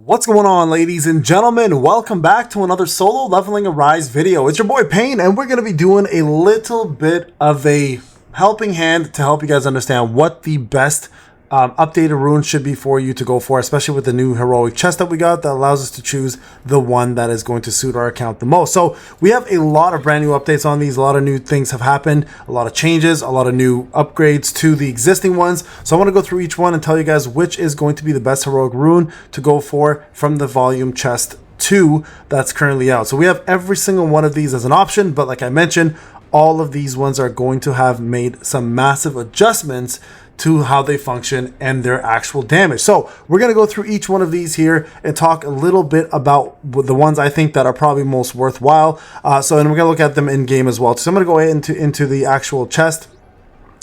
What's going on, ladies and gentlemen? Welcome back to another solo leveling Arise video. It's your boy Payne, and we're going to be doing a little bit of a helping hand to help you guys understand what the best updated rune should be for you to go for, especially with the new heroic chest that we got that allows us to choose the one that is going to suit our account the most. So we have a lot of brand new updates on these. A lot of new things have happened, a lot of changes, a lot of new upgrades to the existing ones. So I want to go through each one and tell you guys which is going to be the best heroic rune to go for from the volume chest 2 that's currently out. So we have every single one of these as an option, but like I mentioned, all of these ones are going to have made some massive adjustments to how they function and their actual damage. So we're going to go through each one of these here and talk a little bit about the ones I think that are probably most worthwhile. And we're going to look at them in game as well. So I'm going to go ahead into the actual chest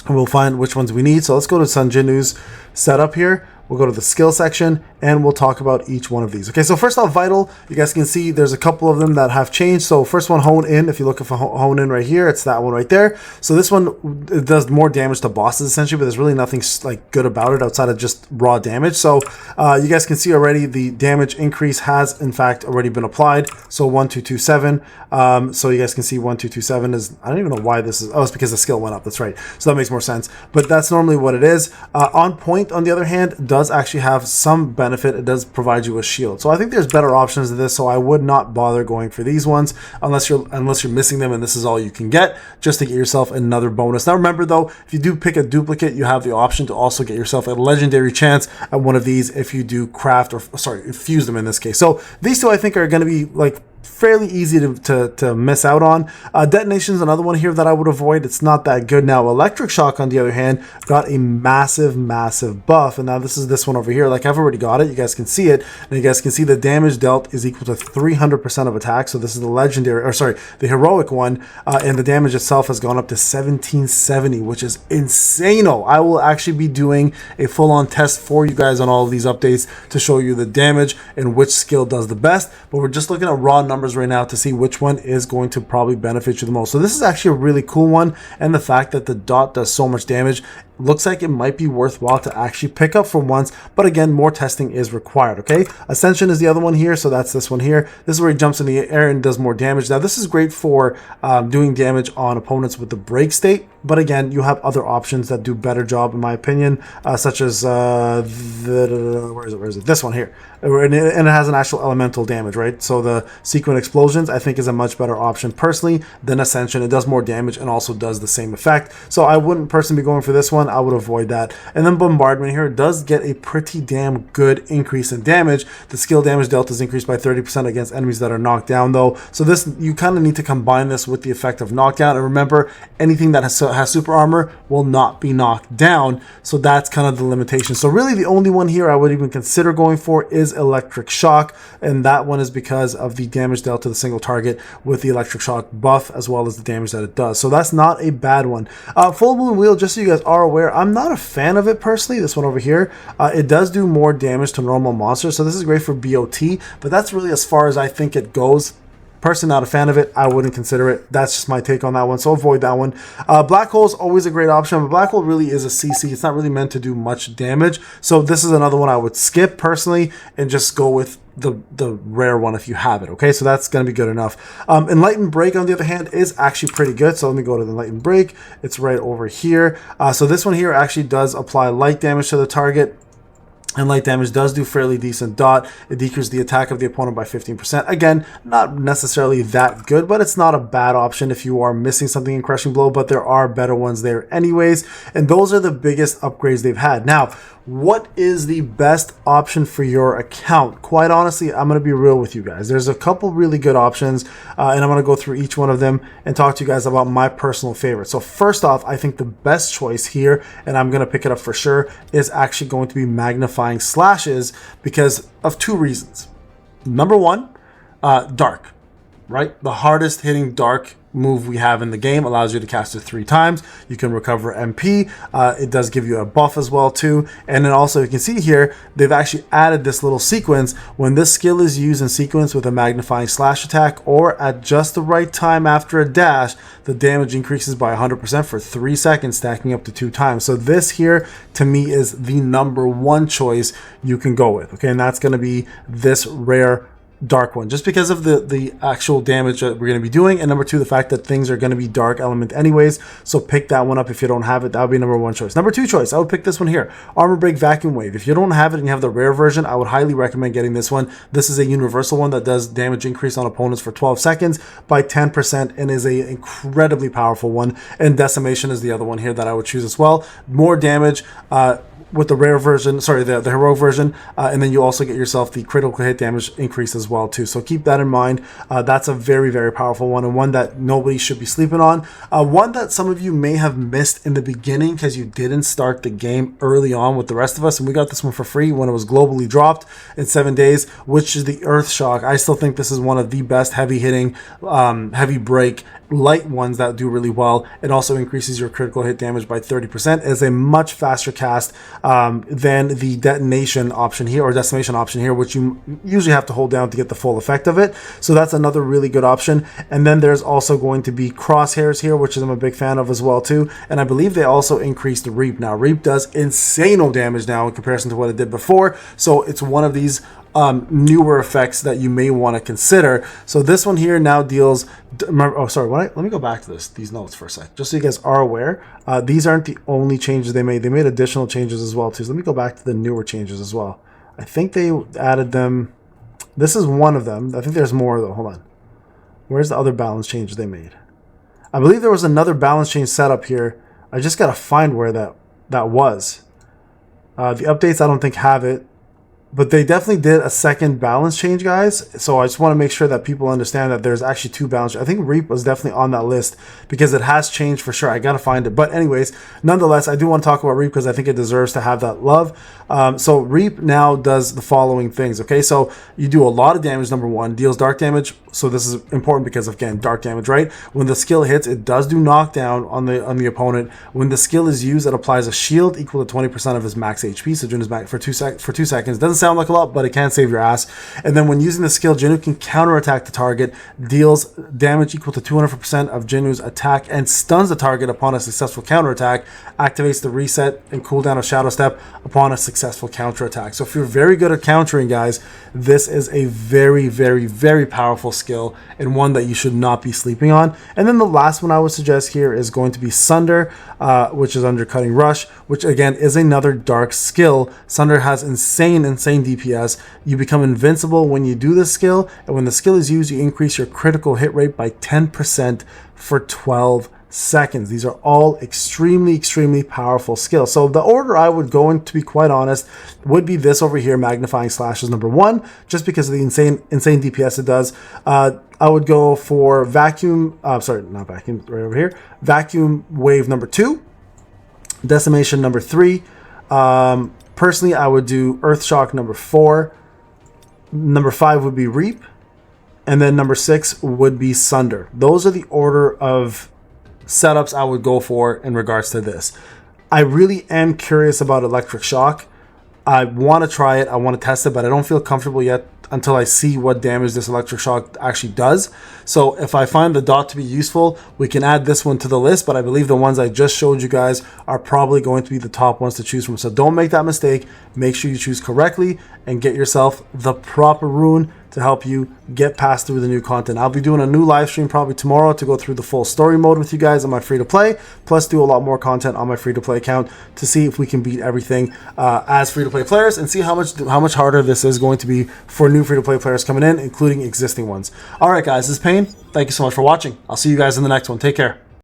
and we'll find which ones we need. So let's go to Sanjinu's setup here. We'll go to the skill section and we'll talk about each one of these. Okay, so first off, vital, you guys can see there's a couple of them that have changed. So first one, hone in. If you look for hone in right here, it's that one right there. So this one, it does more damage to bosses essentially, but there's really nothing like good about it outside of just raw damage. So you guys can see already the damage increase has in fact already been applied. So 1227. So you guys can see 1227 is, I don't even know why this is. Oh, it's because the skill went up. That's right. So that makes more sense. But that's normally what it is. On point, on the other hand, does actually have some benefit. It does provide you a shield. So I think there's better options to this. So I would not bother going for these ones unless you're missing them and this is all you can get, just to get yourself another bonus. Now remember though, if you do pick a duplicate, you have the option to also get yourself a legendary chance at one of these if you do craft, or sorry, fuse them in this case. So these two I think are going to be like fairly easy to miss out on. Detonation is another one here that I would avoid. It's not that good. Now electric shock on the other hand got a massive buff, and now this is this one over here. Like I've already got it, you guys can see it, and you guys can see the damage dealt is equal to 300% of attack. So this is the legendary, or sorry, the heroic one, and the damage itself has gone up to 1770, which is insane-o. I will actually be doing a full-on test for you guys on all of these updates to show you the damage and which skill does the best, but we're just looking at raw numbers right now to see which one is going to probably benefit you the most. So this is actually a really cool one, and the fact that the dot does so much damage looks like it might be worthwhile to actually pick up for once, but again, more testing is required. Okay, Ascension is the other one here, so that's this one here. This is where he jumps in the air and does more damage. Now this is great for doing damage on opponents with the break state, but again, you have other options that do better job in my opinion, such as where is it, this one here, and it has an actual elemental damage, right? So the sequent explosions I think is a much better option personally than Ascension. It does more damage and also does the same effect, so I wouldn't personally be going for this one. I would avoid that. And then bombardment here does get a pretty damn good increase in damage. The skill damage dealt is increased by 30% against enemies that are knocked down though, so this, you kind of need to combine this with the effect of knockdown. And remember, anything that has super armor will not be knocked down, so that's kind of the limitation. So really the only one here I would even consider going for is electric shock, and that one is because of the damage dealt to the single target with the electric shock buff as well as the damage that it does. So that's not a bad one. Full moon wheel, just so you guys are aware, I'm not a fan of it personally. This one over here, it does do more damage to normal monsters, so this is great for BOT, but that's really as far as I think it goes. Personally, not a fan of it. I wouldn't consider it. That's just my take on that one, so avoid that one. Black hole is always a great option, but black hole really is a CC. It's not really meant to do much damage, so this is another one I would skip personally and just go with the rare one if you have it. Okay, so that's going to be good enough. Enlightened break on the other hand is actually pretty good, so let me go to the enlightened break. It's right over here. So this one here actually does apply light damage to the target, and light damage does do fairly decent dot. It decreases the attack of the opponent by 15%. Again, not necessarily that good, but it's not a bad option if you are missing something in crushing blow, but there are better ones there anyways, and those are the biggest upgrades they've had. Now, what is the best option for your account? Quite honestly, I'm going to be real with you guys. There's a couple really good options, and I'm going to go through each one of them and talk to you guys about my personal favorite. So first off, I think the best choice here, and I'm going to pick it up for sure, is actually going to be magnifying slashes because of two reasons. Number one, dark. right? The hardest hitting dark move we have in the game, allows you to cast it 3 times. You can recover MP. It does give you a buff as well too. And then also you can see here, they've actually added this little sequence. When this skill is used in sequence with a magnifying slash attack or at just the right time after a dash, the damage increases by 100% for 3 seconds, stacking up to 2 times. So this here to me is the #1 choice you can go with. Okay, and that's going to be this rare dark one, just because of the actual damage that we're going to be doing, and #2, the fact that things are going to be dark element anyways. So pick that one up if you don't have it. That would be #1 choice. #2 choice, I would pick this one here, Armor Break Vacuum Wave. If you don't have it and you have the rare version, I would highly recommend getting this one. This is a universal one that does damage increase on opponents for 12 seconds by 10% and is a incredibly powerful one. And Decimation is the other one here that I would choose as well. More damage with the rare version, sorry, the heroic version, and then you also get yourself the critical hit damage increase as well too. So keep that in mind. That's a very, very powerful one, and one that nobody should be sleeping on. One that some of you may have missed in the beginning because you didn't start the game early on with the rest of us, and we got this one for free when it was globally dropped in 7 days, which is the Earth Shock. I still think this is one of the best heavy hitting, heavy break light ones that do really well. It also increases your critical hit damage by 30%. It's a much faster cast than the detonation option here, or decimation option here, which you usually have to hold down to get the full effect of it. So that's another really good option. And then there's also going to be crosshairs here, which I'm a big fan of as well too. And I believe they also increased Reap. Now Reap does insane damage now in comparison to what it did before. So it's one of these newer effects that you may want to consider. So this one here now deals, oh sorry, let me go back to these notes for a sec, just so you guys are aware. These aren't the only changes they made additional changes as well too. So let me go back to the newer changes as well. I think they added them. This is one of them. I think there's more though. Hold on, where's the other balance changes they made? I believe there was another balance change set up here. I just gotta find where that was. The updates I don't think have it, but they definitely did a second balance change, guys. So I just want to make sure that people understand that there's actually 2 balance. I think Reap was definitely on that list because it has changed for sure. I got to find it. But anyways, nonetheless, I do want to talk about Reap because I think it deserves to have that love. So Reap now does the following things. Okay, so you do a lot of damage. #1, deals dark damage. So this is important because of, again, dark damage, right? When the skill hits, it does do knockdown on the opponent. When the skill is used, it applies a shield equal to 20% of his max HP. So Junu's max for 2 seconds. Doesn't sound like a lot, but it can save your ass. And then when using the skill, Jinu can counterattack the target, deals damage equal to 200% of Jinu's attack, and stuns the target upon a successful counterattack. Activates the reset and cooldown of Shadow Step upon a successful counterattack. So if you're very good at countering, guys, this is a very, very, very powerful skill and one that you should not be sleeping on. And then the last one I would suggest here is going to be Sunder, which is Undercutting Rush, which again is another dark skill. Sunder has insane DPS. You become invincible when you do this skill, and when the skill is used, you increase your critical hit rate by 10% for 12 seconds. These are all extremely, extremely powerful skills. So the order I would go in, to be quite honest, would be this over here, Magnifying Slash is #1, just because of the insane DPS it does. I would go for Vacuum, sorry, not Vacuum, right over here, Vacuum Wave #2, Decimation #3. Personally, I would do Earth Shock #4. #5 would be Reap. And then #6 would be Sunder. Those are the order of setups I would go for in regards to this. I really am curious about Electric Shock. I want to try it. I want to test it, but I don't feel comfortable yet until I see what damage this Electric Shock actually does. So if I find the dot to be useful, we can add this one to the list, but I believe the ones I just showed you guys are probably going to be the top ones to choose from. So don't make that mistake. Make sure you choose correctly and get yourself the proper rune to help you get past through the new content. I'll be doing a new live stream probably tomorrow to go through the full story mode with you guys on my free-to-play, plus do a lot more content on my free-to-play account to see if we can beat everything as free-to-play players, and see how much harder this is going to be for new free-to-play players coming in, including existing ones. All right, guys, this is Payne. Thank you so much for watching. I'll see you guys in the next one. Take care.